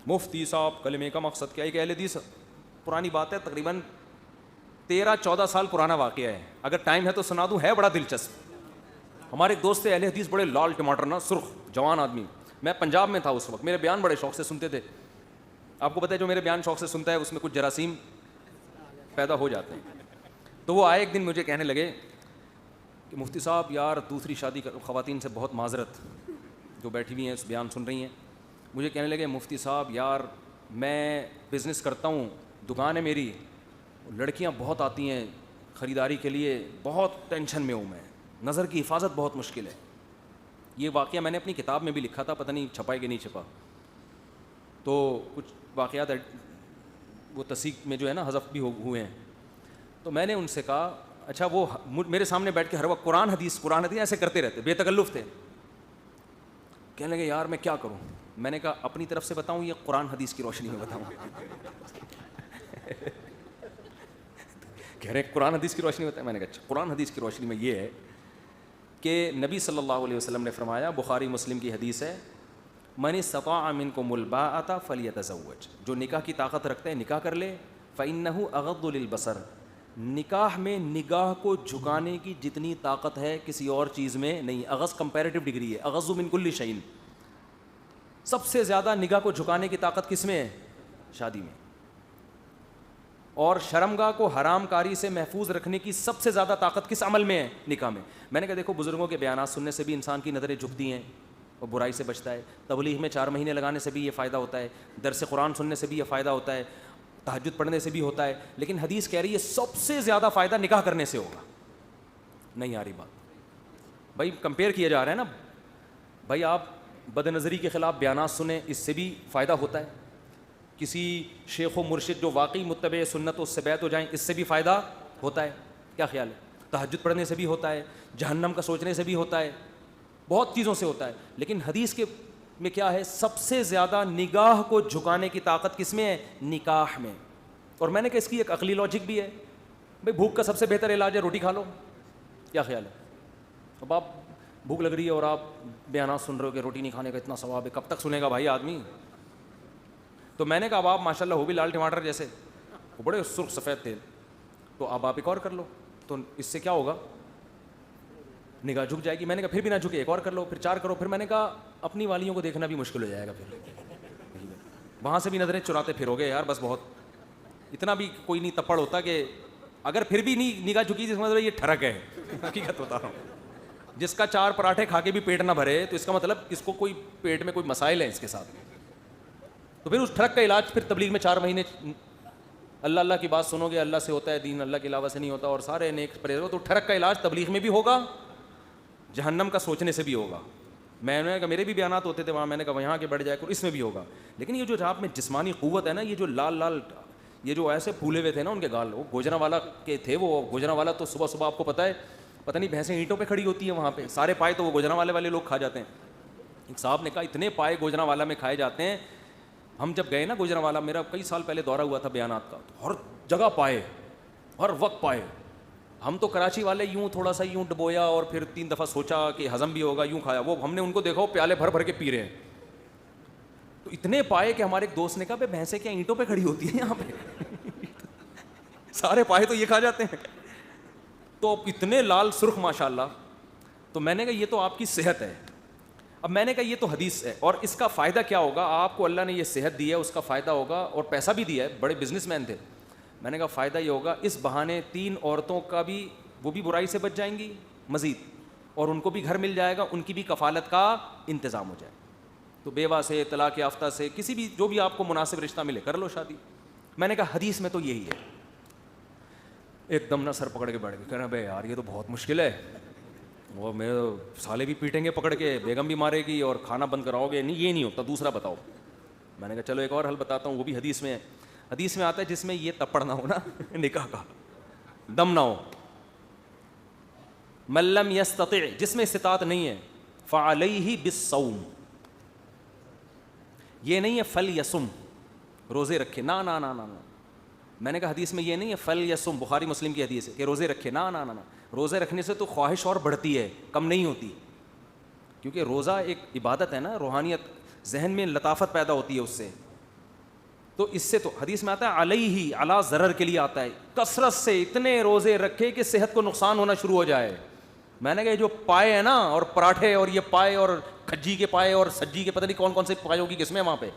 مفتی صاحب کلمے کا مقصد کیا ہے؟ کہ اہل حدیث پرانی بات ہے، تقریباً 13-14 سال پرانا واقعہ ہے، اگر ٹائم ہے تو سنا دوں، ہے بڑا دلچسپ۔ ہمارے ایک دوست تھے اہل حدیث، بڑے لال ٹماٹر نا، سرخ جوان آدمی، میں پنجاب میں تھا اس وقت، میرے بیان بڑے شوق سے سنتے تھے۔ آپ کو پتہ ہے جو میرے بیان شوق سے سنتا ہے اس میں کچھ جراثیم پیدا ہو جاتے ہیں۔ تو وہ آئے ایک دن مجھے کہنے لگے کہ مفتی صاحب یار دوسری شادی کر، خواتین سے بہت معذرت جو بیٹھی ہوئی ہیں اس بیان سن رہی ہیں، مجھے کہنے لگے مفتی صاحب یار میں بزنس کرتا ہوں، دکان ہے میری، لڑکیاں بہت آتی ہیں خریداری کے لیے، بہت ٹینشن میں ہوں میں، نظر کی حفاظت بہت مشکل ہے۔ یہ واقعہ میں نے اپنی کتاب میں بھی لکھا تھا، پتہ نہیں چھپا ہے کہ نہیں چھپا، تو کچھ واقعات وہ تصحیح میں جو ہے نا حذف بھی ہوئے ہیں۔ تو میں نے ان سے کہا اچھا، وہ میرے سامنے بیٹھ کے ہر وقت قرآن حدیث ایسے کرتے رہتے، بے تکلف تھے۔ کہنے لگے یار میں کیا کروں؟ میں نے کہا اپنی طرف سے بتاؤں یا قرآن حدیث کی روشنی میں بتاؤں؟ کہہ رہے قرآن حدیث کی روشنی میں بتائیں۔ میں نے کہا اچھا قرآن حدیث کی روشنی میں یہ ہے کہ نبی صلی اللہ علیہ وسلم نے فرمایا، بخاری مسلم کی حدیث ہے، من استطاع منکم الباءۃ فلیتزوج، جو نکاح کی طاقت رکھتے ہیں نکاح کر لے، فإنہ اغض للبصر، نکاح میں نگاہ کو جھکانے کی جتنی طاقت ہے کسی اور چیز میں نہیں۔ اغض کمپیریٹیو ڈگری ہے، اغض من کل شیء، سب سے زیادہ نگاہ کو جھکانے کی طاقت کس میں ہے؟ شادی میں۔ اور شرمگاہ کو حرام کاری سے محفوظ رکھنے کی سب سے زیادہ طاقت کس عمل میں ہے؟ نکاح میں۔ میں نے کہا دیکھو بزرگوں کے بیانات سننے سے بھی انسان کی نظریں جھکتی ہیں اور برائی سے بچتا ہے، تبلیغ میں 4 مہینے لگانے سے بھی یہ فائدہ ہوتا ہے، درس قرآن سننے سے بھی یہ فائدہ ہوتا ہے، تہجد پڑھنے سے بھی ہوتا ہے، لیکن حدیث کہہ رہی ہے سب سے زیادہ فائدہ نکاح کرنے سے ہوگا۔ نہیں آ رہی بات بھائی، کمپیئر کیا جا رہا ہے نا بھائی، آپ بد نظری کے خلاف بیانات سنیں، اس سے بھی فائدہ ہوتا ہے، کسی شیخ و مرشد جو واقعی متبع سنت اس سے بیعت ہو جائیں، اس سے بھی فائدہ ہوتا ہے۔ کیا خیال ہے؟ تہجد پڑھنے سے بھی ہوتا ہے، جہنم کا سوچنے سے بھی ہوتا ہے، بہت چیزوں سے ہوتا ہے، لیکن حدیث کے میں کیا ہے؟ سب سے زیادہ نگاہ کو جھکانے کی طاقت کس میں ہے؟ نکاح میں۔ اور میں نے کہا اس کی ایک عقلی لاجک بھی ہے، بھائی بھوک کا سب سے بہتر علاج ہے روٹی کھا لو۔ کیا خیال ہے؟ اب آپ بھوک لگ رہی ہے اور آپ بیانات سن رہے ہو کہ روٹی نہیں کھانے کا اتنا ثواب ہے، کب تک سنے گا بھائی آدمی؟ تو میں نے کہا اب آپ ماشاءاللہ ہو بھی لال ٹماٹر جیسے، وہ بڑے سرخ سفید تھے، تو اب آپ ایک اور کر لو، تو اس سے کیا ہوگا؟ نگاہ جھک جائے گی۔ میں نے کہا پھر بھی نہ جھکے، ایک اور کر لو، پھر 4 کرو، پھر میں نے کہا اپنی والیوں کو دیکھنا بھی مشکل ہو جائے گا، پھر وہاں سے بھی نظریں چراتے پھرو گے یار، بس بہت اتنا بھی کوئی نہیں تپڑ ہوتا کہ اگر پھر بھی نہیں نگاہ جھکی جس مطلب یہ ٹھرک ہے، حقیقت بتا رہا ہوں۔ جس کا 4 پراٹھے کھا کے بھی پیٹ نہ بھرے تو اس کا مطلب اس کو کوئی پیٹ میں کوئی مسائل ہیں اس کے ساتھ، تو پھر اس ٹھرک کا علاج پھر تبلیغ میں 4 مہینے اللہ اللہ کی بات سنو گے، اللہ سے ہوتا ہے دین، اللہ کے علاوہ سے نہیں ہوتا، اور سارے نیک پرہیز، تو ٹھرک کا علاج تبلیغ میں بھی ہوگا، جہنم کا سوچنے سے بھی ہوگا۔ میں نے کہا میرے بھی بیانات ہوتے تھے وہاں، میں نے کہا وہاں کے بڑھ جائے کرو، اس میں بھی ہوگا۔ لیکن یہ جو آپ میں جسمانی قوت ہے نا، یہ جو لال لال یہ جو ایسے پھولے ہوئے تھے نا ان کے گال، وہ گوجرانوالا کے تھے، وہ گوجرانوالا تو صبح صبح آپ کو پتہ ہے، پتہ نہیں بھینسیں اینٹوں پہ کھڑی ہوتی ہیں وہاں پہ، سارے پائے تو وہ گوجرانوالے والے لوگ کھا جاتے ہیں۔ ایک صاحب نے کہا اتنے پائے گوجرانوالا میں کھائے جاتے ہیں، ہم جب گئے نا گوجرانوالا، میرا کئی سال پہلے دورہ ہوا تھا بیانات کا، تو ہر جگہ پائے، ہر وقت پائے۔ ہم تو کراچی والے یوں تھوڑا سا یوں ڈبویا اور پھر 3 دفعہ سوچا کہ ہضم بھی ہوگا، یوں کھایا، وہ ہم نے ان کو دیکھا وہ پیالے بھر بھر کے پی رہے ہیں، تو اتنے پائے کہ ہمارے ایک دوست نے کہا بھائی بھینسیں کیا اینٹوں پہ کھڑی ہوتی ہیں یہاں پہ؟ سارے پائے تو یہ کھا جاتے ہیں، تو اتنے لال سرخ ماشاءاللہ۔ تو میں نے کہا یہ تو آپ کی صحت ہے۔ اب میں نے کہا یہ تو حدیث ہے، اور اس کا فائدہ کیا ہوگا؟ آپ کو اللہ نے یہ صحت دی ہے، اس کا فائدہ ہوگا، اور پیسہ بھی دیا ہے، بڑے بزنس مین تھے۔ میں نے کہا فائدہ یہ ہوگا اس بہانے 3 عورتوں کا بھی، وہ بھی برائی سے بچ جائیں گی مزید، اور ان کو بھی گھر مل جائے گا، ان کی بھی کفالت کا انتظام ہو جائے، تو بیوہ سے، طلاق یافتہ سے، کسی بھی جو بھی آپ کو مناسب رشتہ ملے کر لو شادی۔ میں نے کہا حدیث میں تو یہی ہے۔ ایک دم نہ سر پکڑ کے بیٹھ گئے، کہہ رہے بھائی یار یہ تو بہت مشکل ہے، وہ میرے سالے بھی پیٹیں گے پکڑ کے، بیگم بھی مارے گی، اور کھانا بند کراؤ گے، نہیں یہ نہیں ہوتا، دوسرا بتاؤ۔ میں نے کہا چلو ایک اور حل بتاتا ہوں، وہ بھی حدیث میں ہے۔ حدیث میں آتا ہے جس میں یہ تپڑ نہ ہو نا، نکاح کا دم نہ ہو، من لم یستطع، جس میں استطاعت نہیں ہے، فعلیہ بالصوم، یہ نہیں ہے فلیصم، روزے رکھے، نہ نہ نہ نہ۔ میں نے کہا حدیث میں یہ نہیں ہے فلیصم، بخاری مسلم کی حدیث ہے کہ روزے رکھے، نہ نہ نہ، روزے رکھنے سے تو خواہش اور بڑھتی ہے، کم نہیں ہوتی، کیونکہ روزہ ایک عبادت ہے نا، روحانیت، ذہن میں لطافت پیدا ہوتی ہے اس سے، تو اس سے تو حدیث میں آتا ہے علیہ علی ضرر کے لیے آتا ہے, کثرت سے اتنے روزے رکھے کہ صحت کو نقصان ہونا شروع ہو جائے. میں نے کہا جو پائے ہیں نا اور پراٹھے اور یہ پائے اور کھجی کے پائے اور سجی کے پتہ نہیں کون کون سے پائے ہوگی کس میں وہاں پہ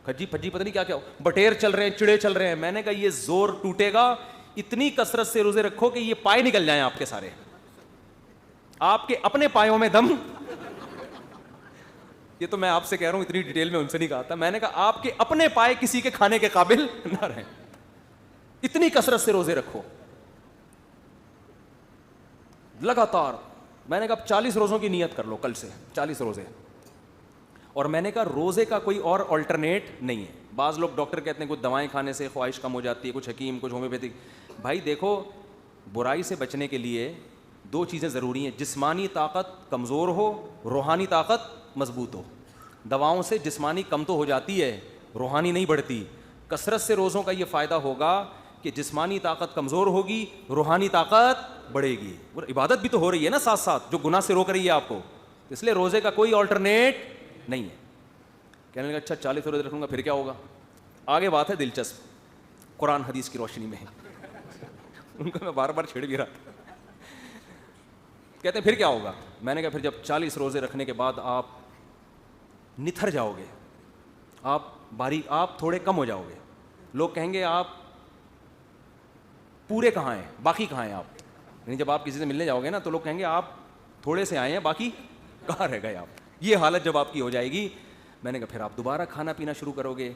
کھجی پھجی پتہ نہیں کیا کیا بٹیر چل رہے ہیں, چڑے چل رہے ہیں. میں نے کہا یہ زور ٹوٹے گا, اتنی کثرت سے روزے رکھو کہ یہ پائے نکل جائیں آپ کے سارے, آپ کے اپنے پایوں میں دم. یہ تو میں آپ سے کہہ رہا ہوں, اتنی ڈیٹیل میں ان سے نہیں کہا تھا. میں نے کہا آپ کے اپنے پائے کسی کے کھانے کے قابل نہ رہیں, اتنی کثرت سے روزے رکھو لگاتار. میں نے کہا 40 روزوں کی نیت کر لو, کل سے 40 روزے. اور میں نے کہا روزے کا کوئی اور آلٹرنیٹ نہیں ہے. بعض لوگ ڈاکٹر کہتے ہیں کچھ دوائیں کھانے سے خواہش کم ہو جاتی ہے, کچھ حکیم, کچھ ہومیوپیتھک. بھائی دیکھو, برائی سے بچنے کے لیے 2 چیزیں ضروری ہیں, جسمانی طاقت کمزور ہو, روحانی طاقت مضبوط ہو. دواؤں سے جسمانی کم تو ہو جاتی ہے, روحانی نہیں بڑھتی. کثرت سے روزوں کا یہ فائدہ ہوگا کہ جسمانی طاقت کمزور ہوگی, روحانی طاقت بڑھے گی. اور عبادت بھی تو ہو رہی ہے نا ساتھ ساتھ, جو گناہ سے روک رہی ہے آپ کو. اس لیے روزے کا کوئی آلٹرنیٹ نہیں ہے. کہنے لگا اچھا 40 روزے رکھوں گا پھر کیا ہوگا. آگے بات ہے دلچسپ, قرآن حدیث کی روشنی میں. ان کو میں بار بار چھیڑ بھی رہا تھا. کہتے ہیں پھر کیا ہوگا. میں نے کہا پھر جب 40 روزے رکھنے کے بعد آپ نتھر جاؤ گے, آپ تھوڑے کم ہو جاؤ گے. لوگ کہیں گے آپ پورے کہاں ہیں, باقی کہاں ہیں آپ. یعنی جب آپ کسی سے ملنے جاؤ گے نا تو لوگ کہیں گے آپ تھوڑے سے آئے ہیں, باقی کہاں رہ گئے آپ. یہ حالت جب آپ کی ہو جائے گی, میں نے کہا پھر آپ دوبارہ کھانا پینا شروع کرو گے.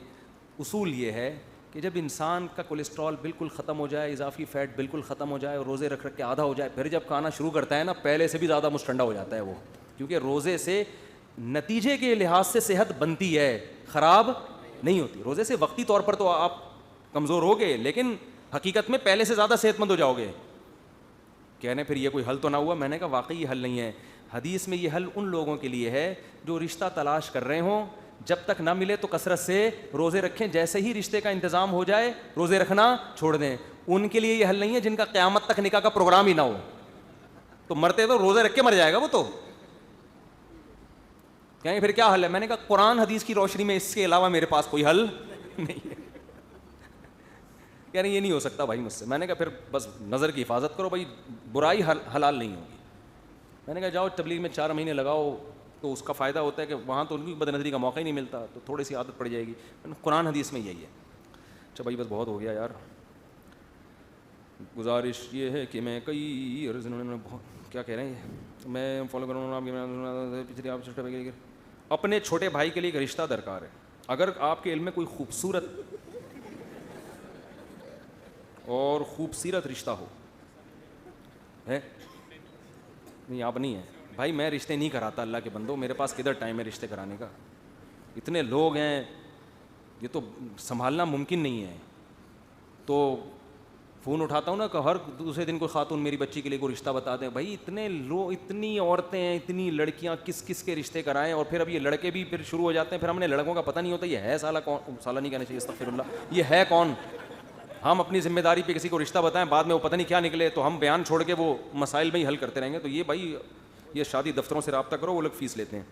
اصول یہ ہے کہ جب انسان کا کولیسٹرول بالکل ختم ہو جائے, اضافی فیٹ بالکل ختم ہو جائے اور روزے رکھ کے آدھا ہو جائے, پھر جب کھانا شروع کرتا ہے نا پہلے سے بھی زیادہ مستنڈا ہو جاتا ہے وہ. کیونکہ روزے سے نتیجے کے لحاظ سے صحت بنتی ہے, خراب نہیں ہوتی. روزے سے وقتی طور پر تو آپ کمزور ہوگے, لیکن حقیقت میں پہلے سے زیادہ صحت مند ہو جاؤ گے. کہنے پھر یہ کوئی حل تو نہ ہوا. میں نے کہا واقعی یہ حل نہیں ہے. حدیث میں یہ حل ان لوگوں کے لیے ہے جو رشتہ تلاش کر رہے ہوں, جب تک نہ ملے تو کثرت سے روزے رکھیں, جیسے ہی رشتے کا انتظام ہو جائے روزے رکھنا چھوڑ دیں. ان کے لیے یہ حل نہیں ہے جن کا قیامت تک نکاح کا پروگرام ہی نہ ہو, تو مرتے تو روزے رکھ کے مر جائے گا وہ تو. کہیں پھر کیا حل ہے. میں نے کہا قرآن حدیث کی روشنی میں اس کے علاوہ میرے پاس کوئی حل نہیں ہے. کہہ رہے یہ نہیں ہو سکتا بھائی مجھ سے. میں نے کہا پھر بس نظر کی حفاظت کرو بھائی, برائی حلال نہیں ہوگی. میں نے کہا جاؤ تبلیغ میں 4 مہینے لگاؤ, تو اس کا فائدہ ہوتا ہے کہ وہاں تو ان کی بد نظری کا موقع ہی نہیں ملتا, تو تھوڑی سی عادت پڑ جائے گی. قرآن حدیث میں یہی ہے. اچھا بھائی بس بہت ہو گیا یار. گزارش یہ ہے کہ میں کئی کیا کہہ رہے ہیں, میں فالو کروں گا پچھلی آپ اپنے چھوٹے بھائی کے لیے ایک رشتہ درکار ہے. اگر آپ کے علم میں کوئی خوبصورت رشتہ ہو ہے, نہیں آپ نہیں ہے بھائی, میں رشتے نہیں کراتا اللہ کے بندو, میرے پاس کدھر ٹائم ہے رشتے کرانے کا. اتنے لوگ ہیں, یہ تو سنبھالنا ممکن نہیں ہے. تو فون اٹھاتا ہوں نا کہ ہر دوسرے دن کوئی خاتون میری بچی کے لیے کوئی رشتہ بتا دیں. بھائی اتنے لوگ, اتنی عورتیں ہیں, اتنی لڑکیاں, کس کس کے رشتے کرائیں. اور پھر اب یہ لڑکے بھی پھر شروع ہو جاتے ہیں, پھر ہم نے لڑکوں کا پتہ نہیں ہوتا یہ ہے سالہ کون, سالہ نہیں کہنا چاہیے استغفر اللہ, یہ ہے کون. ہم اپنی ذمہ داری پہ کسی کو رشتہ بتائیں, بعد میں وہ پتہ نہیں کیا نکلے, تو ہم بیان چھوڑ کے وہ مسائل میں ہی حل کرتے رہیں گے. تو یہ بھائی یہ شادی دفتروں سے رابطہ کرو, وہ لوگ فیس لیتے ہیں.